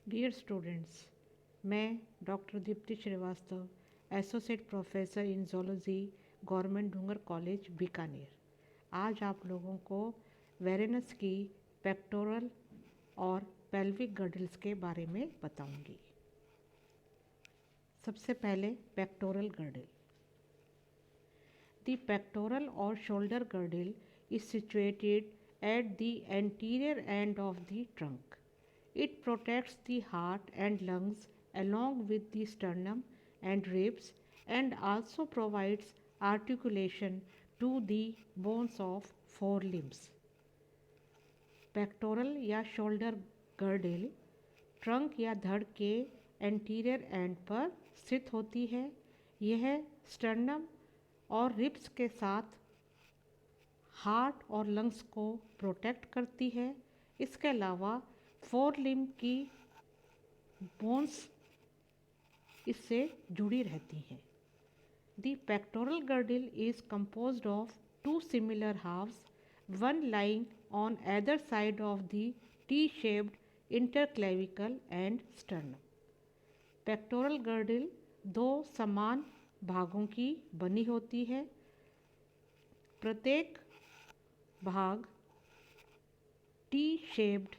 Dear students, मैं doctor Deepti Srivastava, associate professor in zoology, government Dungar college Bikaner, आज आप लोगों को वेरेनस की पेक्टोरल और पेल्विक गर्डल्स के बारे में बताऊंगी। सबसे पहले पेक्टोरल गर्डल। द पेक्टोरल और shoulder girdle is situated at the anterior end of the trunk. It protects the heart and lungs along with the sternum and ribs and also provides articulation to the bones of forelimbs. Pectoral या shoulder girdle trunk या धड़ के anterior and पर स्थित होती है। यह sternum और रिब्स के साथ हार्ट और लंग्स को प्रोटेक्ट करती है। इसके अलावा फोर लिम्ब की बोन्स इससे जुड़ी रहती हैं। The pectoral girdle is composed of two similar halves, one lying on either side of the T shaped interclavicle and sternum. Pectoral girdle दो समान भागों की बनी होती है। प्रत्येक भाग टी शेप्ड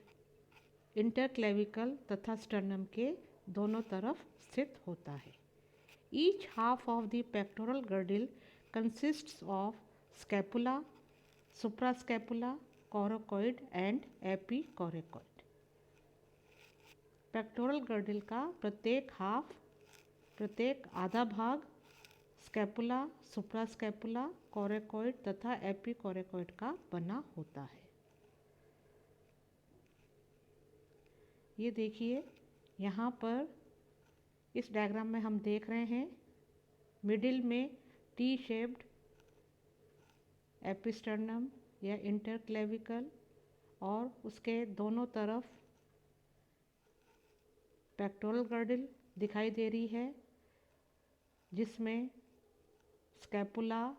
इंटरक्लेविकल तथा स्टर्नम के दोनों तरफ स्थित होता है। Each half of the pectoral girdle consists of scapula, suprascapula, coracoid and epicoracoid. Pectoral girdle का प्रत्येक आधा भाग स्कैपुला, सुप्रास्कैपुला, कोरोकॉइड तथा एपीकोरोकॉइड का बना होता है। ये देखिए, यहाँ पर इस डायग्राम में हम देख रहे हैं मिडिल में टी शेप्ड एपिस्टर्नम या इंटरक्लेविकल और उसके दोनों तरफ पेक्टोरल गर्डल दिखाई दे रही है, जिसमें स्कैपुला,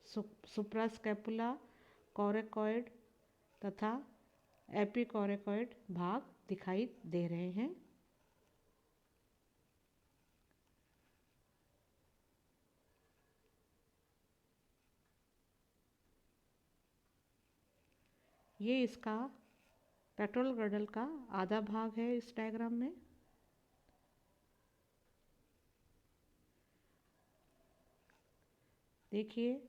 सुप्रास्कैपुला, कोरोकॉइड तथा एपीकोरोकॉइड भाग दिखाई दे रहे हैं। ये इसका पेक्टोरल गर्डल का आधा भाग है इस डायग्राम में। देखिए,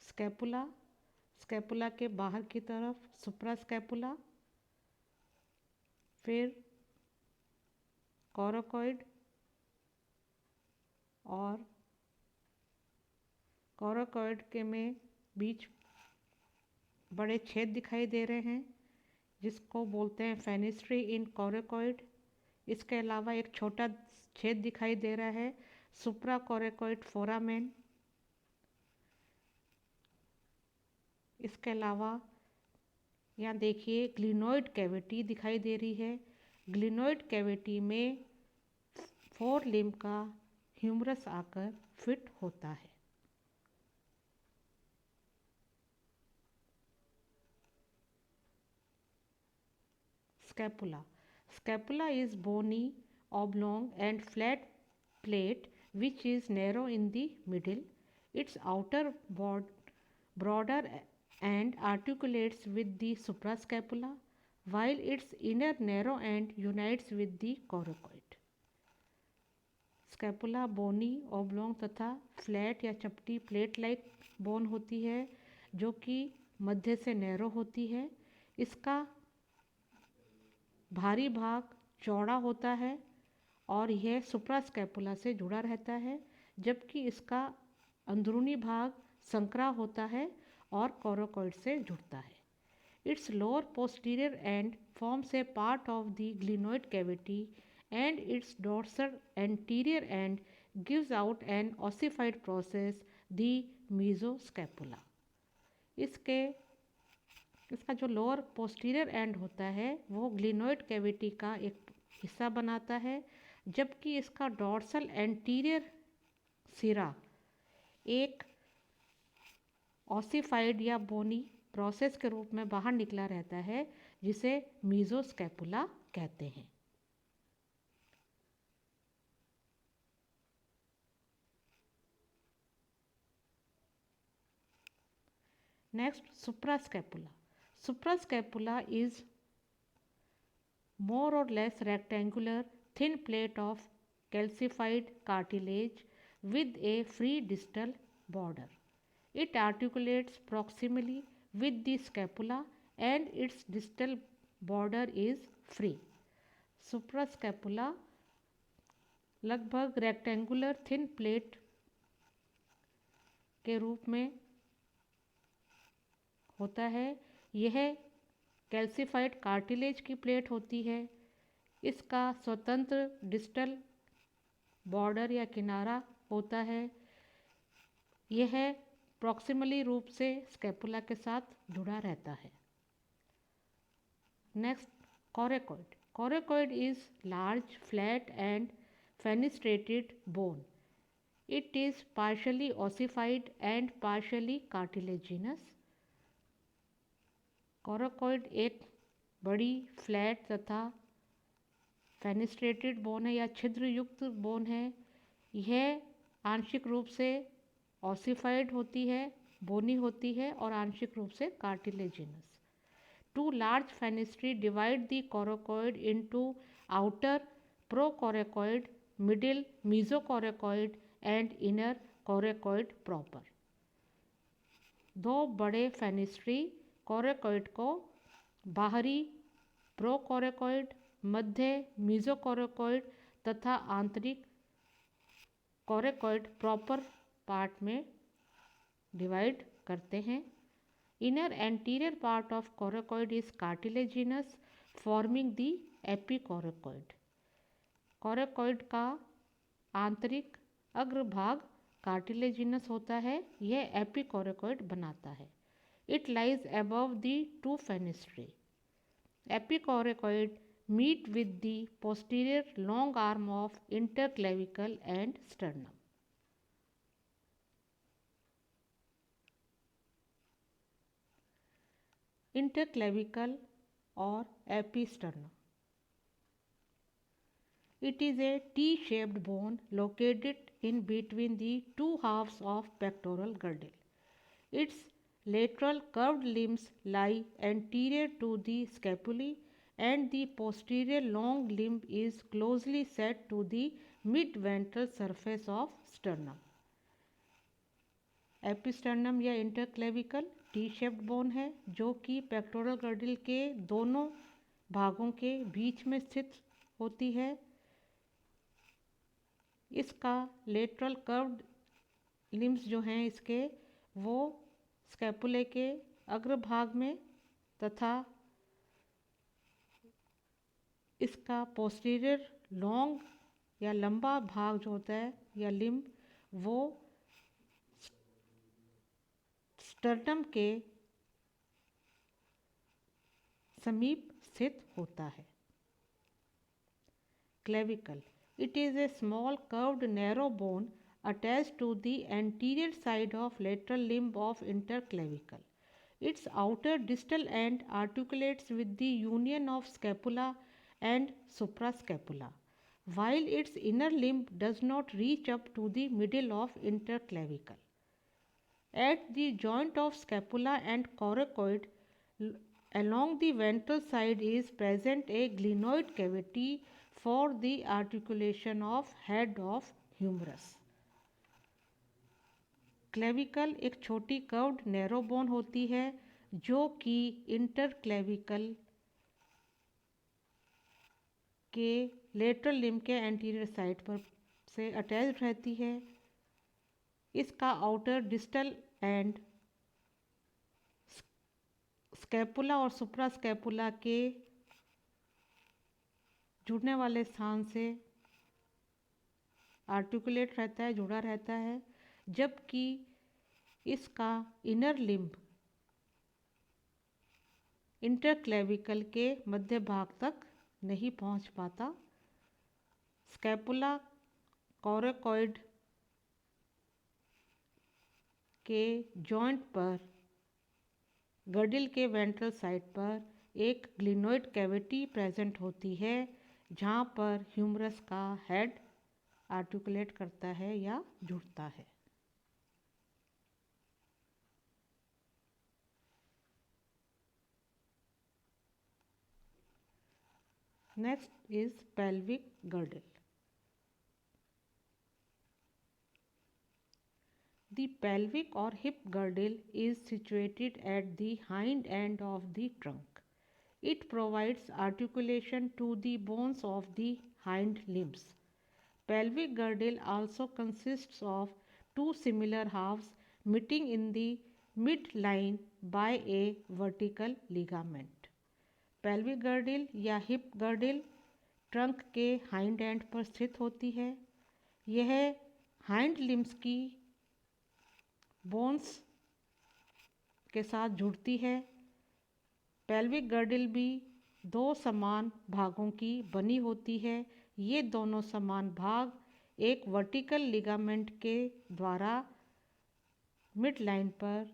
स्कैपुला के बाहर की तरफ सुप्रास्कैपुला, फिर कोरोकॉइड और कोरोकॉइड के में बीच बड़े छेद दिखाई दे रहे हैं, जिसको बोलते हैं फेनिस्ट्री इन कोरोकॉइड। इसके अलावा एक छोटा छेद दिखाई दे रहा है सुप्रा कोरोकॉइड फोरामेन। इसके अलावा यहाँ देखिए ग्लिनोइड कैविटी दिखाई दे रही है। ग्लिनोइड कैविटी में फोर लिम्ब का ह्यूमरस आकर फिट होता है। Scapula is bony, oblong and flat plate which is narrow in the middle. Its outer broader and articulates with the suprascapula, while its inner narrow and unites with the coracoid. Scapula bony, oblong तथा flat या चपटी plate like bone होती है, जो कि मध्य से narrow होती है। इसका भारी भाग चौड़ा होता है और यह सुप्रास्कैपुला से जुड़ा रहता है, जबकि इसका अंदरूनी भाग संकरा होता है और कोरोकॉइड से जुड़ता है। It's lower posterior and forms a part of the glenoid cavity and its dorsal anterior end gives out an ossified process, the mesoscapula. इसका जो लोअर पोस्टीरियर एंड होता है वो ग्लिनोइड कैविटी का एक हिस्सा बनाता है, जबकि इसका डॉर्सल एंटीरियर सिरा एक ऑसिफाइड या बोनी प्रोसेस के रूप में बाहर निकला रहता है, जिसे मीजोस्कैपुला कहते हैं। Next, suprascapula. Suprascapula is more or less rectangular, thin plate of calcified cartilage with a free distal border. It articulates proximally with the scapula and its distal border is free. Suprascapula लगभग rectangular thin plate के रूप में होता है। यह calcified cartilage की plate होती है। इसका स्वतंत्र डिस्टल बॉर्डर या किनारा होता है। यह प्रॉक्सिमली रूप से स्कैपुला के साथ जुड़ा रहता है। Next, coracoid. Coracoid is large, flat and fenestrated bone. It is partially ossified and partially cartilaginous. Coracoid एक बड़ी फ्लैट तथा फेनिस्ट्रेटेड बोन है या छिद्र युक्त बोन है। यह आंशिक रूप से ऑसिफाइड होती है, बोनी होती है और आंशिक रूप से cartilaginous. Two large fenestrae divide the coracoid into outer procoracoid, middle mesocoracoid and inner coracoid proper. दो बड़े फेनिस्ट्री कोरेकॉइड को बाहरी प्रोकोरेकॉइड, मध्य मीजोकोरेकॉइड तथा आंतरिक कोरेकॉइड प्रॉपर पार्ट में डिवाइड करते हैं। Inner anterior part of coracoid is cartilaginous, forming the epicoracoid. Coracoid का आंतरिक अग्रभाग कार्टिलेजिनस होता है। यह एपिकोरेकॉइड बनाता है। It lies above the two fenestrae. Epicoracoid meet with the posterior long arm of interclavicle and sternum. Interclavicle or episternum. It is a T-shaped bone located in between the two halves of pectoral girdle. Its lateral curved limbs lie anterior to the scapulae and the posterior long limb is closely set to the mid-ventral surface of sternum. एपिस्टर्नम या इंटरक्लेविकल T shaped bone है जो कि pectoral girdle के दोनों भागों के बीच में स्थित होती है। इसका लेटरल कर्व्ड लिम्स जो हैं इसके वो स्कैपुले के अग्रभाग में तथा इसका पोस्टीरियर लॉन्ग या लंबा भाग जो होता है या लिम्ब वो स्टर्नम के समीप स्थित होता है। Clavicle. It is a small curved narrow bone attached to the anterior side of lateral limb of interclavicle. Its outer distal end articulates with the union of scapula and suprascapula, while its inner limb does not reach up to the middle of interclavicle. At the joint of scapula and coracoid, along the ventral side is present a glenoid cavity for the articulation of head of humerus. Clavicle एक छोटी curved narrow bone होती है जो कि इंटरक्लेविकल के lateral limb के anterior side पर से अटैच्ड रहती है। इसका आउटर डिस्टल एंड स्कैपुला और सुप्रास्कैपुला के जुड़ने वाले स्थान से आर्टिकुलेट रहता है, जुड़ा रहता है, जबकि इसका इनर लिम्ब इंटरक्लेविकल के मध्य भाग तक नहीं पहुंच पाता। स्कैपुला कोरेकॉइड के जॉइंट पर गर्डिल के वेंट्रल साइड पर एक ग्लिनोइड कैविटी प्रेजेंट होती है जहाँ पर ह्यूमरस का हेड आर्टिकुलेट करता है या जुड़ता है। Next is pelvic girdle. The pelvic or hip girdle is situated at the hind end of the trunk. It provides articulation to the bones of the hind limbs. Pelvic girdle also consists of two similar halves meeting in the midline by a vertical ligament. Pelvic girdle या hip girdle trunk के hind and पर स्थित होती है। यह hind limbs की bones के साथ जुड़ती है। पेल्विक गर्डल भी दो समान भागों की बनी होती है। ये दोनों समान भाग एक वर्टिकल लिगामेंट के द्वारा मिड लाइन पर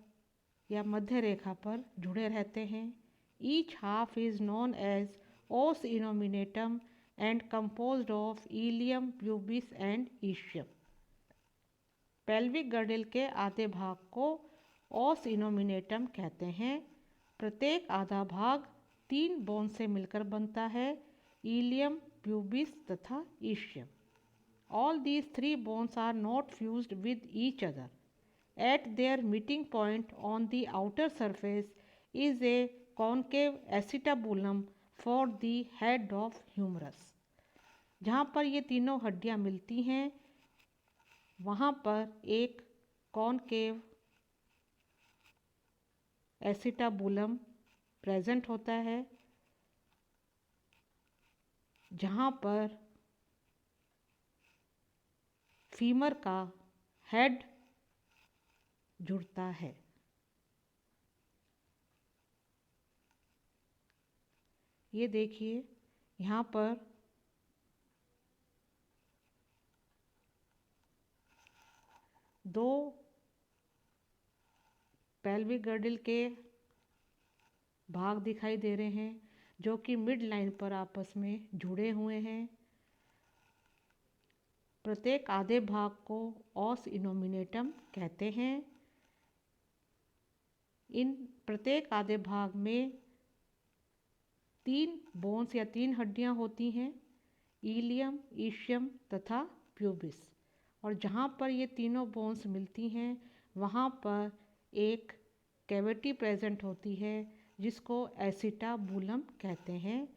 या मध्य रेखा पर जुड़े रहते हैं। Each half is known as os innominatum and composed of ilium, pubis and ischium. Pelvic girdle के आधे भाग को ओस इनोमिनेटम कहते हैं। प्रत्येक आधा भाग 3 बोन से मिलकर बनता है, इलियम, प्यूबिस तथा ischium. All these 3 bones are not fused with each other. At their meeting point on the outer surface is a concave acetabulum for the head of humerus. जहाँ पर ये तीनों हड्डियाँ मिलती हैं वहाँ पर एक कॉनकेव एसिटाबुलम प्रेजेंट होता है, जहाँ पर फीमर का हेड जुड़ता है। ये देखिए यहाँ पर दो पेल्विक गर्डल के भाग दिखाई दे रहे हैं जो कि मिड लाइन पर आपस में जुड़े हुए हैं। प्रत्येक आधे भाग को ओस इनोमिनेटम कहते हैं। इन प्रत्येक आधे भाग में 3 बोन्स या 3 हड्डियां होती हैं, इलियम, ईशियम तथा प्यूबिस। और जहाँ पर ये तीनों बोन्स मिलती हैं वहाँ पर एक कैविटी प्रेजेंट होती है जिसको एसिटाबुलम कहते हैं।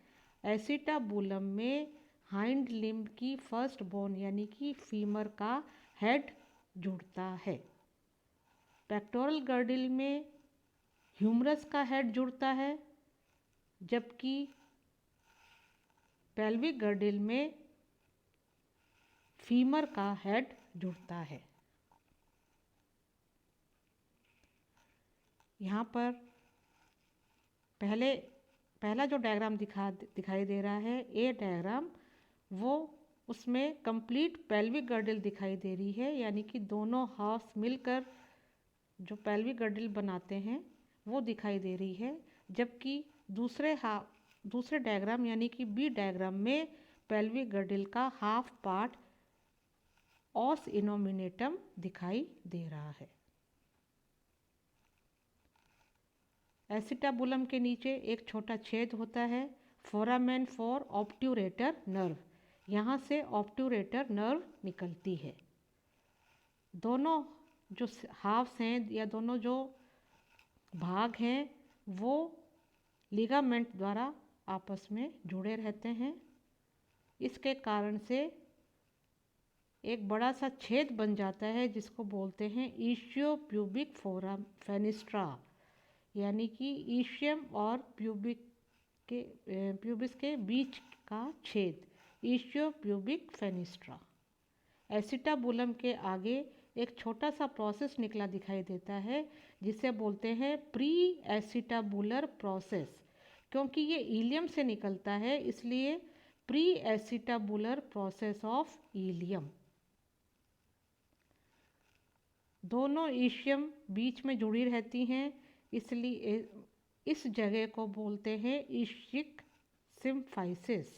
एसिटाबुलम में हाइंड लिम्ब की फर्स्ट बोन यानी कि फीमर का हेड जुड़ता है। पेक्टोरल गर्डल में ह्यूमरस का हेड जुड़ता है, जबकि पेल्विक गर्डल में फीमर का हेड जुड़ता है। यहाँ पर पहला जो डायग्राम दिखाई दे रहा है, ए डायग्राम, वो उसमें कंप्लीट पेल्विक गर्डल दिखाई दे रही है, यानी कि दोनों हाफ्स मिलकर जो पेल्विक गर्डल बनाते हैं वो दिखाई दे रही है। जबकि दूसरे डायग्राम यानी कि बी डायग्राम में पेल्विक गर्डल का हाफ पार्ट ओस इनोमिनेटम दिखाई दे रहा है। एसिटाबुलम के नीचे एक छोटा छेद होता है, फोरामेन फॉर ऑब्ट्यूरेटर नर्व। यहाँ से ऑब्ट्यूरेटर नर्व निकलती है। दोनों जो हाफ्स हैं या दोनों जो भाग हैं वो लिगामेंट द्वारा आपस में जुड़े रहते हैं। इसके कारण से एक बड़ा सा छेद बन जाता है जिसको बोलते हैं इशियोप्यूबिक फोरम फेनिस्ट्रा, यानी कि ईशियम और प्यूबिस के बीच का छेद, इशियोप्यूबिक फेनिस्ट्रा। एसिटाबुलम के आगे एक छोटा सा प्रोसेस निकला दिखाई देता है जिसे बोलते हैं प्री एसिटाबुलर प्रोसेस। क्योंकि ये इलियम से निकलता है इसलिए pre acetabular process of ilium. दोनों ईशियम बीच में जुड़ी रहती हैं, इसलिए इस जगह को बोलते हैं ischial symphysis.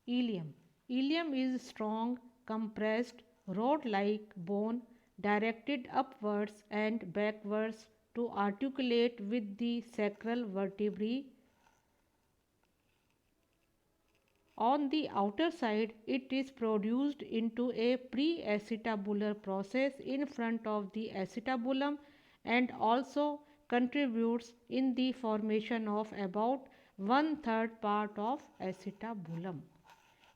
Ilium Ilium is strong, compressed, rod-like bone directed upwards and backwards to articulate with the sacral vertebrae. On the outer side, it is produced into a pre-acetabular process in front of the acetabulum and also contributes in the formation of about 1/3 part of acetabulum.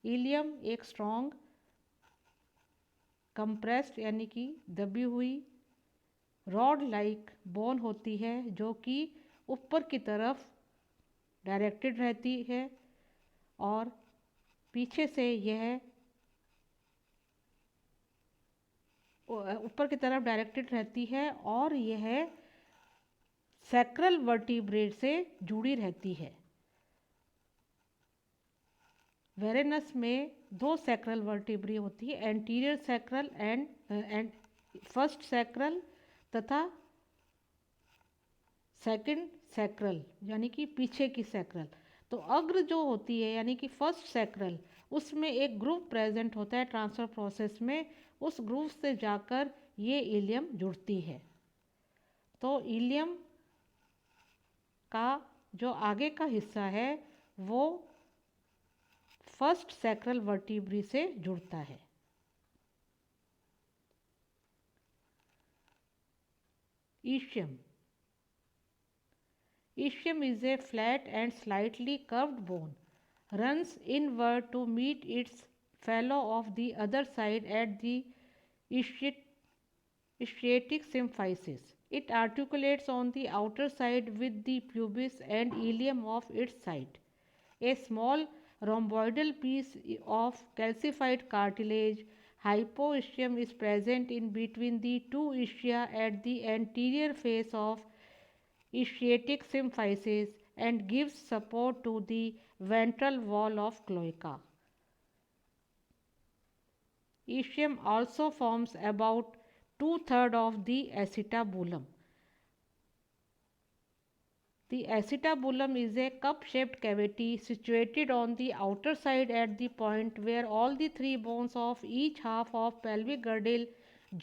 Ilium एक strong compressed यानी कि दबी हुई rod like bone होती है जो कि ऊपर की तरफ डायरेक्टेड रहती है और पीछे से यह ऊपर की तरफ डायरेक्टेड रहती है और यह सैक्रल वर्टिब्रेट से जुड़ी रहती है। वेरेनस में दो सैक्रल वर्टिब्रे होती है, anterior sacral and first sacral तथा सेकंड सैक्रल यानी कि पीछे की सैक्रल। तो अग्र जो होती है यानी कि फर्स्ट सैक्रल, उसमें एक ग्रूव प्रेजेंट होता है ट्रांसफर प्रोसेस में, उस ग्रूव से जाकर ये इलियम जुड़ती है। तो इलियम का जो आगे का हिस्सा है वो फर्स्ट सैक्रल वर्टिब्रे से जुड़ता है। Ischium. Ischium is a flat and slightly curved bone, runs inward to meet its fellow of the other side at the ischiatic symphysis. It articulates on the outer side with the pubis and ilium of its side. A small rhomboidal piece of calcified cartilage hypoischium is present in between the two ischia at the anterior face of ischiatic symphysis and gives support to the ventral wall of cloaca. Ischium also forms about 2/3 of the acetabulum. The acetabulum is a cup-shaped cavity situated on the outer side at the point where all the three bones of each half of pelvic girdle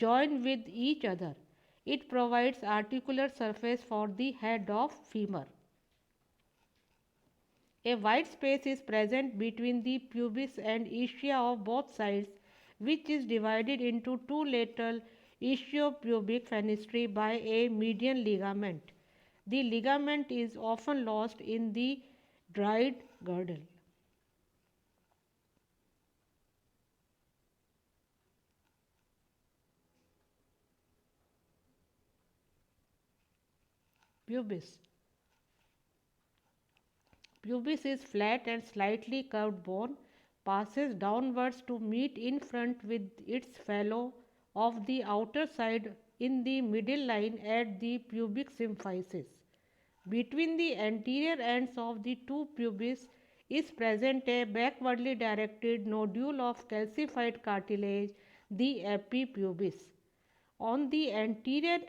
join with each other. It provides articular surface for the head of femur. A wide space is present between the pubis and ischia of both sides, which is divided into two lateral ischiopubic fenestrae by a median ligament. The ligament is often lost in the dried girdle. Pubis. Pubis is flat and slightly curved bone, passes downwards to meet in front with its fellow of the outer side in the middle line at the pubic symphysis. Between the anterior ends of the two pubis is present a backwardly directed nodule of calcified cartilage, the epipubis. On the anterior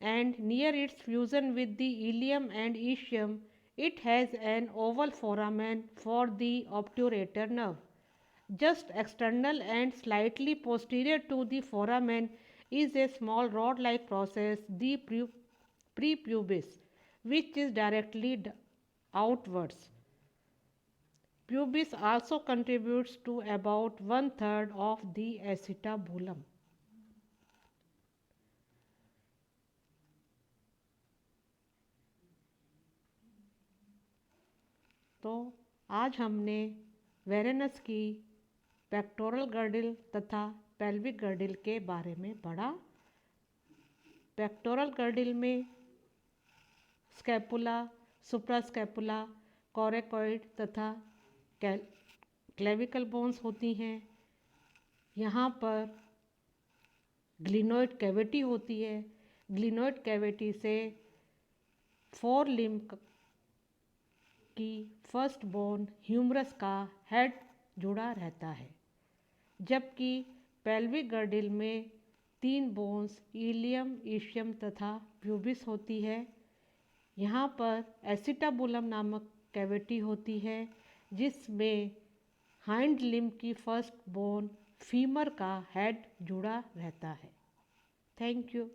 and near its fusion with the ilium and ischium, it has an oval foramen for the obturator nerve. Just external and slightly posterior to the foramen is a small rod-like process, the prepubis, which is directly outwards. Pubis also contributes to about 1/3 of the acetabulum. तो आज हमने वेरेनस की pectoral girdle तथा pelvic girdle के बारे में पढ़ा। Pectoral girdle में स्कैपुला, सुप्रास्कैपुला, कोरेकॉइड तथा क्लेविकल बोन्स होती हैं। यहाँ पर ग्लिनोइड कैविटी होती है। ग्लिनोइड कैविटी से फोर लिम्ब की फर्स्ट बोन ह्यूमरस का हेड जुड़ा रहता है, जबकि पेल्विक गर्डिल में 3 बोन्स इलियम, इशियम तथा प्यूबिस होती है। यहाँ पर एसिटाबुलम नामक कैविटी होती है जिसमें हाइंड लिम्ब की फर्स्ट बोन फीमर का हेड जुड़ा रहता है। Thank you.